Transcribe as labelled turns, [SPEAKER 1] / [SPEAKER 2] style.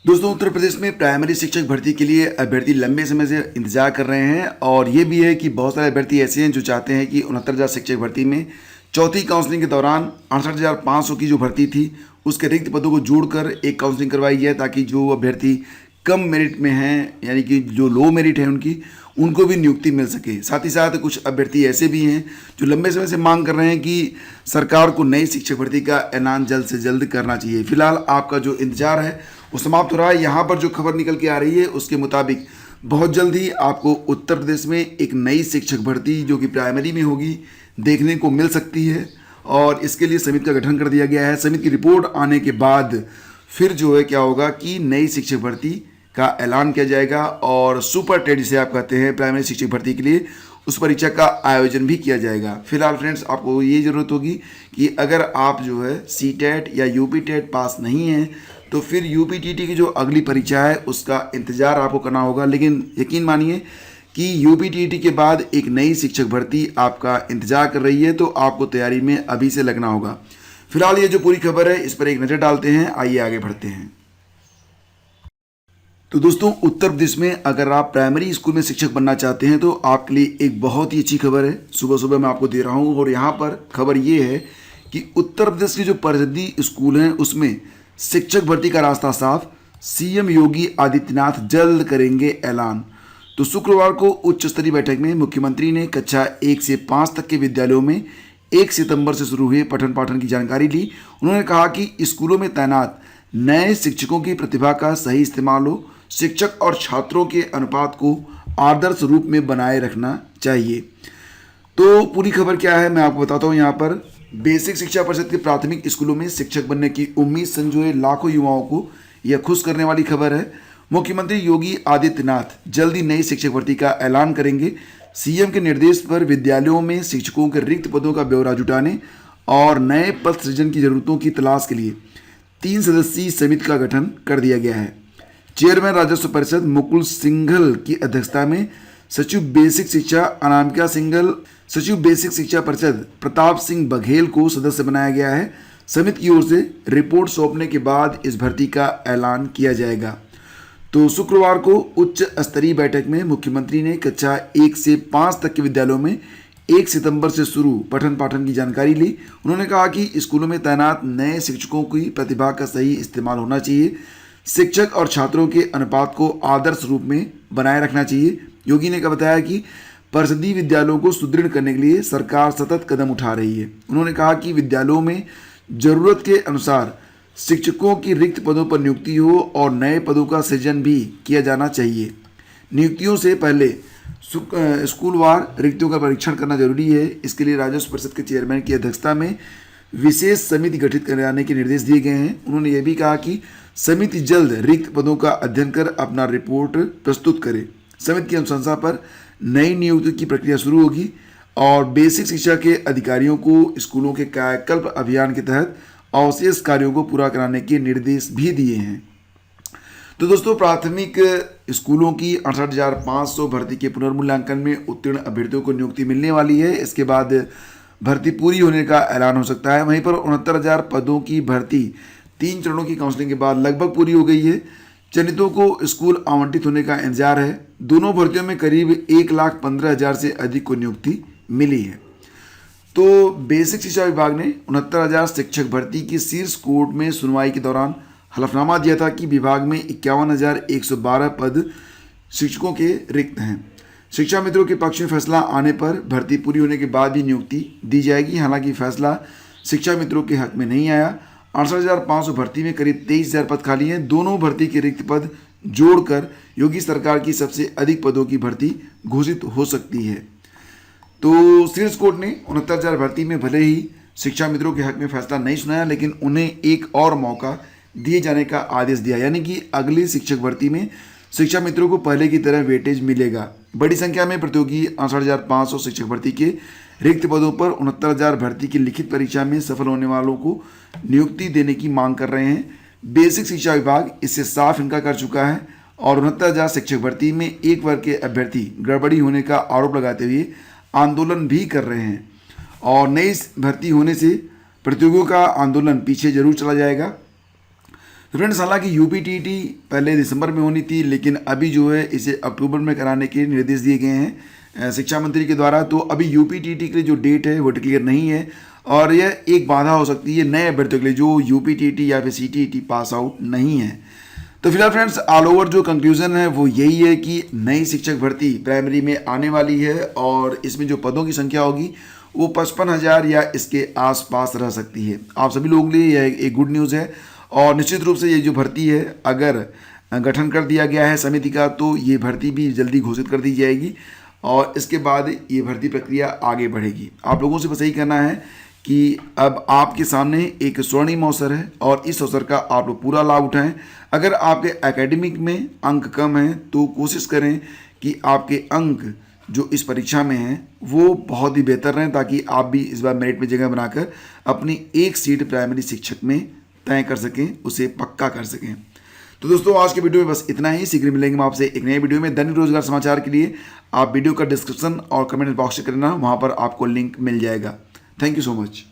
[SPEAKER 1] दोस्तों, उत्तर प्रदेश में प्राइमरी शिक्षक भर्ती के लिए अभ्यर्थी लंबे समय से इंतजार कर रहे हैं और ये भी है कि बहुत सारे अभ्यर्थी ऐसे हैं जो चाहते हैं कि 69,000 शिक्षक भर्ती में चौथी काउंसलिंग के दौरान 68,500 की जो भर्ती थी उसके रिक्त पदों को जोड़कर एक काउंसलिंग करवाई जाए, ताकि जो अभ्यर्थी कम मेरिट में हैं, यानी कि जो लो मेरिट है उनको भी नियुक्ति मिल सके। साथ ही साथ कुछ अभ्यर्थी ऐसे भी हैं जो लंबे समय से मांग कर रहे हैं कि सरकार को नई शिक्षक भर्ती का ऐलान जल्द से जल्द करना चाहिए। फिलहाल आपका जो इंतजार है वो समाप्त हो रहा है। यहाँ पर जो खबर निकल के आ रही है उसके मुताबिक बहुत जल्द ही आपको उत्तर प्रदेश में एक नई शिक्षक भर्ती जो कि प्राइमरी में होगी देखने को मिल सकती है और इसके लिए समिति का गठन कर दिया गया है। समिति की रिपोर्ट आने के बाद फिर जो है क्या होगा कि नई शिक्षक भर्ती का ऐलान किया जाएगा और सुपर टेट जिसे आप कहते हैं प्राइमरी शिक्षक भर्ती के लिए उस परीक्षा का आयोजन भी किया जाएगा। फिलहाल फ्रेंड्स, आपको ये ज़रूरत होगी कि अगर आप जो है सी टेट या यूपी टेट पास नहीं हैं तो फिर यूपीटीटी की जो अगली परीक्षा है उसका इंतज़ार आपको करना होगा। लेकिन यकीन मानिए कि यूपीटीटी के बाद एक नई शिक्षक भर्ती आपका इंतज़ार कर रही है, तो आपको तैयारी में अभी से लगना होगा। फिलहाल ये जो पूरी खबर है इस पर एक नज़र डालते हैं। आइए आगे बढ़ते हैं। तो दोस्तों, उत्तर प्रदेश में अगर आप प्राइमरी स्कूल में शिक्षक बनना चाहते हैं तो आपके लिए एक बहुत ही अच्छी खबर है, सुबह सुबह मैं आपको दे रहा हूँ। और यहाँ पर खबर ये है कि उत्तर प्रदेश के जो परिषदीय स्कूल हैं उसमें शिक्षक भर्ती का रास्ता साफ, सीएम योगी आदित्यनाथ जल्द करेंगे ऐलान। तो शुक्रवार को उच्च स्तरीय बैठक में मुख्यमंत्री ने कक्षा 1 से 5 तक के विद्यालयों में 1 सितंबर से शुरू हुए पठन पाठन की जानकारी ली। उन्होंने कहा कि स्कूलों में तैनात नए शिक्षकों की प्रतिभा का सही इस्तेमाल हो, शिक्षक और छात्रों के अनुपात को आदर्श रूप में बनाए रखना चाहिए। तो पूरी खबर क्या है मैं आपको बताता हूँ। यहाँ पर बेसिक शिक्षा परिषद के प्राथमिक स्कूलों में शिक्षक बनने की उम्मीद संजोए लाखों युवाओं को यह खुश करने वाली खबर है। मुख्यमंत्री योगी आदित्यनाथ जल्दी नई शिक्षक भर्ती का ऐलान करेंगे। सीएम के निर्देश पर विद्यालयों में शिक्षकों के रिक्त पदों का ब्यौरा जुटाने और नए पद सृजन की जरूरतों की तलाश के लिए 3 सदस्यीय समिति का गठन कर दिया गया है। चेयरमैन राजस्व परिषद मुकुल सिंघल की अध्यक्षता में सचिव बेसिक शिक्षा अनामिका सिंघल, सचिव बेसिक शिक्षा परिषद प्रताप सिंह बघेल को सदस्य बनाया गया है। समिति की ओर से रिपोर्ट सौंपने के बाद इस भर्ती का ऐलान किया जाएगा। तो शुक्रवार को उच्च स्तरीय बैठक में मुख्यमंत्री ने कक्षा 1 से 5 तक के विद्यालयों में 1 सितंबर से शुरू पठन पाठन की जानकारी ली। उन्होंने कहा कि स्कूलों में तैनात नए शिक्षकों की प्रतिभा का सही इस्तेमाल होना चाहिए, शिक्षक और छात्रों के अनुपात को आदर्श रूप में बनाए रखना चाहिए। योगी ने बताया कि परिषदीय विद्यालयों को सुदृढ़ करने के लिए सरकार सतत कदम उठा रही है। उन्होंने कहा कि विद्यालयों में जरूरत के अनुसार शिक्षकों की रिक्त पदों पर नियुक्ति हो और नए पदों का सृजन भी किया जाना चाहिए। नियुक्तियों से पहले स्कूलवार रिक्तियों का परीक्षण करना जरूरी है। इसके लिए राजस्व परिषद के चेयरमैन की अध्यक्षता में विशेष समिति गठित कराने के निर्देश दिए गए हैं। उन्होंने ये भी कहा कि समिति जल्द रिक्त पदों का अध्ययन कर अपना रिपोर्ट प्रस्तुत करे। समिति की अनुशंसा पर नई नियुक्ति की प्रक्रिया शुरू होगी और बेसिक शिक्षा के अधिकारियों को स्कूलों के कायाकल्प अभियान के तहत अवशेष कार्यों को पूरा कराने के निर्देश भी दिए हैं। तो दोस्तों, प्राथमिक स्कूलों की 68,500 भर्ती के पुनर्मूल्यांकन में उत्तीर्ण अभ्यर्थियों को नियुक्ति मिलने वाली है। इसके बाद भर्ती पूरी होने का ऐलान हो सकता है। वहीं पर 69,000 पदों की भर्ती 3 चरणों की काउंसलिंग के बाद लगभग पूरी हो गई है। चयनितों को स्कूल आवंटित होने का इंतजार है। दोनों भर्तियों में करीब 1,15,000 से अधिक को नियुक्ति मिली है। तो बेसिक शिक्षा विभाग ने 69,000 शिक्षक भर्ती की शीर्ष कोर्ट में सुनवाई के दौरान हलफनामा दिया था कि विभाग में 51,112 पद शिक्षकों के रिक्त हैं। शिक्षा मित्रों के पक्ष में फैसला आने पर भर्ती पूरी होने के बाद ही नियुक्ति दी जाएगी। हालांकि फैसला शिक्षा मित्रों के हक में नहीं आया। 68,500 भर्ती में करीब 23,000 पद खाली हैं। दोनों भर्ती के रिक्त पद जोड़कर योगी सरकार की सबसे अधिक पदों की भर्ती घोषित हो सकती है। तो शीर्ष कोर्ट ने 69,000 भर्ती में भले ही शिक्षा मित्रों के हक में फैसला नहीं सुनाया, लेकिन उन्हें एक और मौका दिए जाने का आदेश दिया, यानी कि अगली शिक्षक भर्ती में शिक्षा मित्रों को पहले की तरह वेटेज मिलेगा। बड़ी संख्या में प्रतियोगी 68,500 शिक्षक भर्ती के रिक्त पदों पर 69,000 भर्ती की लिखित परीक्षा में सफल होने वालों को नियुक्ति देने की मांग कर रहे हैं। बेसिक शिक्षा विभाग इससे साफ इनकार कर चुका है और 69,000 शिक्षक भर्ती में एक वर्ग के अभ्यर्थी गड़बड़ी होने का आरोप लगाते हुए आंदोलन भी कर रहे हैं और नई भर्ती होने से प्रतियोगियों का आंदोलन पीछे जरूर चला जाएगा। तो फ्रेंड्स, हालांकि यूपीटीटी पहले दिसंबर में होनी थी, लेकिन अभी जो है इसे अक्टूबर में कराने के निर्देश दिए गए हैं शिक्षा मंत्री के द्वारा। तो अभी यूपीटीटी के लिए जो डेट है वो क्लियर नहीं है और यह एक बाधा हो सकती है नए अभ्यर्थियों के लिए जो यूपीटीटी या फिर सीटीईटी पास आउट नहीं है। तो फिलहाल फ्रेंड्स, ऑल ओवर जो कंक्लूजन है वो यही है कि नई शिक्षक भर्ती प्राइमरी में आने वाली है और इसमें जो पदों की संख्या होगी वो 55,000 या इसके आसपास रह सकती है। आप सभी लोगों के लिए यह एक गुड न्यूज़ है और निश्चित रूप से ये जो भर्ती है, अगर गठन कर दिया गया है समिति का, तो ये भर्ती भी जल्दी घोषित कर दी जाएगी और इसके बाद ये भर्ती प्रक्रिया आगे बढ़ेगी। आप लोगों से बस यही कहना है कि अब आपके सामने एक स्वर्णिम अवसर है और इस अवसर का आप लोग पूरा लाभ उठाएं। अगर आपके एकेडमिक में अंक कम हैं तो कोशिश करें कि आपके अंक जो इस परीक्षा में हैं वो बहुत ही बेहतर रहें, ताकि आप भी इस बार मेरिट में जगह बनाकर अपनी एक सीट प्राइमरी शिक्षक में तय कर सकें, उसे पक्का कर सकें। तो दोस्तों, आज के वीडियो में बस इतना ही। शीघ्र मिलेंगे हम आपसे एक नए वीडियो में। दैनिक रोजगार समाचार के लिए आप वीडियो का डिस्क्रिप्शन और कमेंट बॉक्स चेक करना, वहाँ पर आपको लिंक मिल जाएगा। Thank you so much.